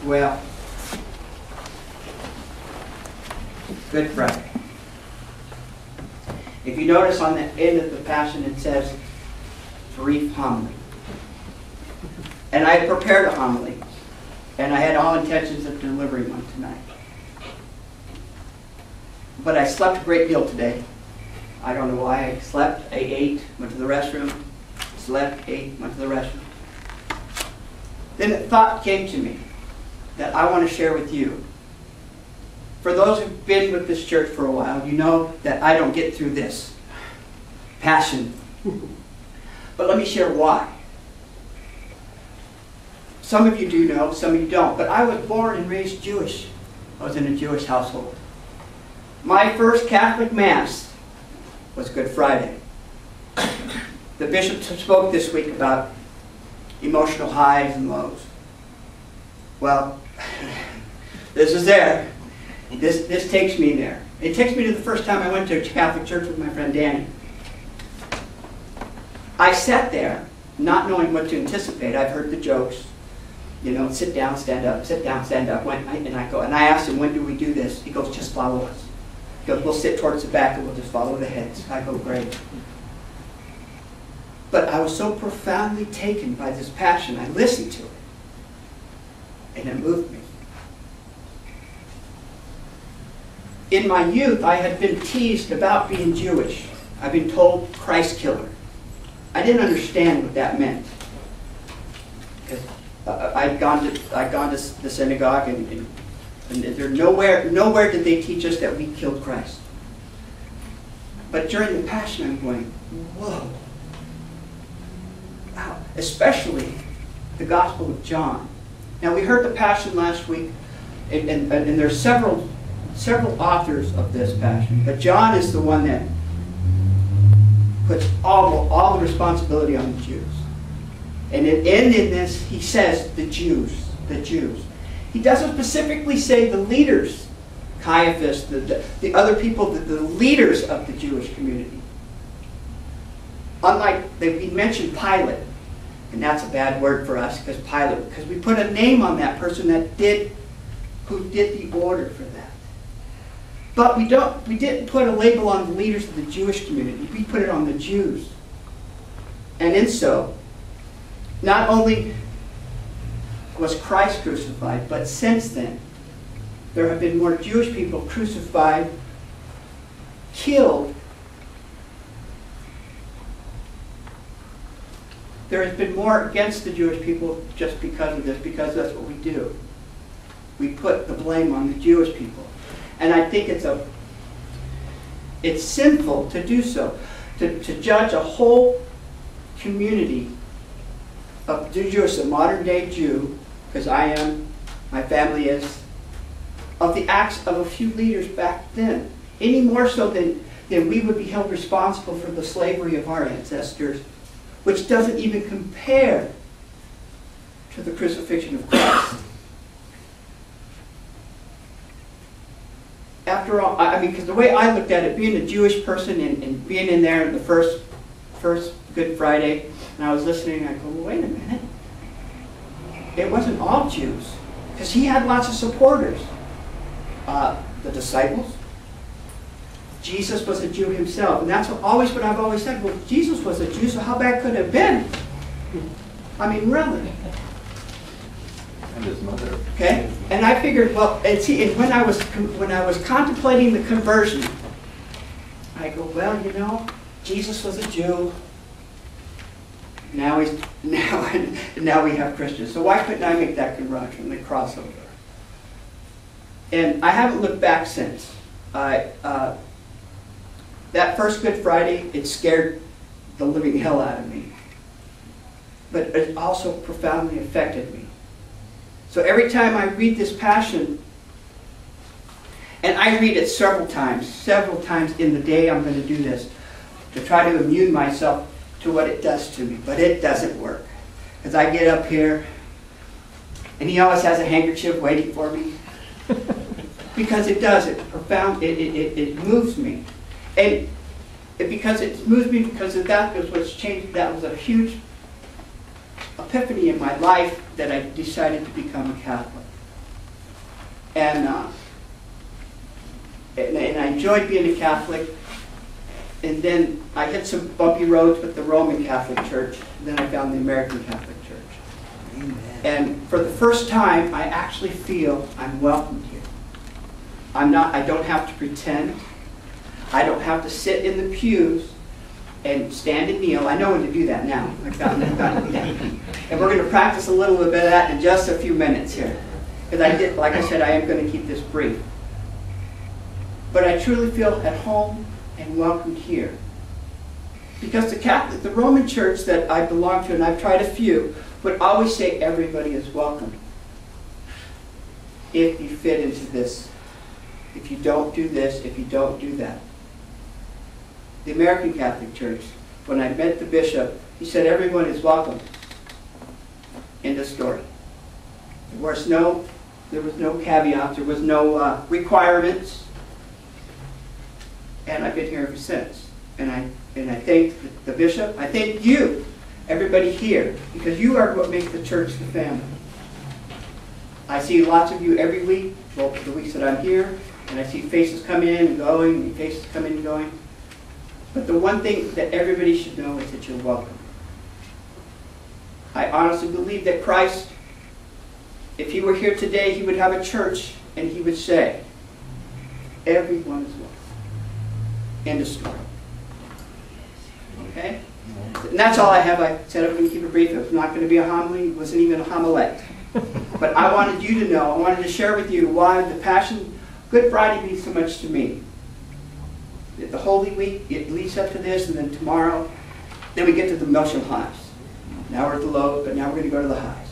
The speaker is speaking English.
Well, Good Friday. If you notice on the end of the Passion, it says, brief homily. And I had prepared a homily, and I had all intentions of delivering one tonight. But I slept a great deal today. I don't know why I slept. I ate, went to the restroom, slept, ate, went to the restroom. Then a thought came to me that I want to share with you. For those who've been with this church for a while, you know that I don't get through this Passion. But let me share why. Some of you do know, some of you don't. But I was born and raised Jewish. I was in a Jewish household. My first Catholic Mass was Good Friday. The bishop spoke this week about emotional highs and lows. Well, this is there. This takes me there. It takes me to the first time I went to a Catholic church with my friend Danny. I sat there, not knowing what to anticipate. I've heard the jokes. You know, sit down, stand up, sit down, stand up. And I asked him, when do we do this? He goes, just follow us. He goes, we'll sit towards the back and we'll just follow the heads. I go, great. But I was so profoundly taken by this Passion, I listened to it. And it moved me. In my youth, I had been teased about being Jewish. I've been told Christ killer. I didn't understand what that meant. Because I'd gone to the synagogue, and there nowhere did they teach us that we killed Christ. But during the Passion, I'm going, whoa. Wow. Especially the Gospel of John. Now, we heard the Passion last week, and there's several authors of this Passion, but John is the one that puts all the responsibility on the Jews. And in this, he says the Jews. He doesn't specifically say the leaders, Caiaphas, the other people, the leaders of the Jewish community. Unlike, we mentioned Pilate, and that's a bad word for us, because we put a name on that person who did the order for that. But we didn't put a label on the leaders of the Jewish community. We put it on the Jews. And in so, not only was Christ crucified, but since then, there have been more Jewish people crucified, killed. There has been more against the Jewish people just because of this, because that's what we do. We put the blame on the Jewish people. And I think it's sinful to do so, to judge a whole community of Jews, a modern day Jew, because I am, my family is, of the acts of a few leaders back then, any more so than we would be held responsible for the slavery of our ancestors, which doesn't even compare to the crucifixion of Christ. After all, I mean, because the way I looked at it, being a Jewish person and being in there in the first Good Friday, and I was listening, and I go, well, wait a minute. It wasn't all Jews, because he had lots of supporters. The disciples. Jesus was a Jew himself, and that's always what I've always said. Well, Jesus was a Jew, so how bad could it have been? I mean, really. And his mother. Okay, and I figured, well, and see, and when I was contemplating the conversion, I go, well, you know, Jesus was a Jew. Now we have Christians. So why couldn't I make that conversion, the crossover? And I haven't looked back since. That first Good Friday, it scared the living hell out of me. But it also profoundly affected me. So every time I read this Passion, and I read it several times in the day I'm going to do this, to try to immune myself to what it does to me. But it doesn't work. Because I get up here, and he always has a handkerchief waiting for me. Because it does, it moves me. And because it moves me, because that was what's changed, that was a huge epiphany in my life that I decided to become a Catholic. And I enjoyed being a Catholic. And then I hit some bumpy roads with the Roman Catholic Church. And then I found the American Catholic Church. Amen. And for the first time, I actually feel I'm welcomed here. I don't have to pretend. I don't have to sit in the pews and stand and kneel. I know when to do that now. I've gotten to do that. And we're going to practice a little bit of that in just a few minutes here. Because like I said, I am going to keep this brief. But I truly feel at home and welcomed here. Because the Roman Church that I belong to, and I've tried a few, would always say everybody is welcome. If you fit into this. If you don't do this, if you don't do that. The American Catholic Church, when I met the bishop, he said everyone is welcome. End of story. There was no caveats, there was no requirements. And I've been here ever since. And I thank the bishop. I thank you, everybody here, because you are what makes the church the family. I see lots of you every week, well, the weeks that I'm here, and I see faces come in and going, and faces come in and going. But the one thing that everybody should know is that you're welcome. I honestly believe that Christ, if he were here today, he would have a church, and he would say, everyone is welcome. End of story. Okay? And that's all I have. I said I'm going to keep it brief. It was not going to be a homily. It wasn't even a homilette. But I wanted you to know, I wanted to share with you why the Passion, Good Friday means so much to me. The Holy Week, it leads up to this, and then tomorrow, then we get to the emotional highs. Now we're at the lows, but now we're going to go to the highs.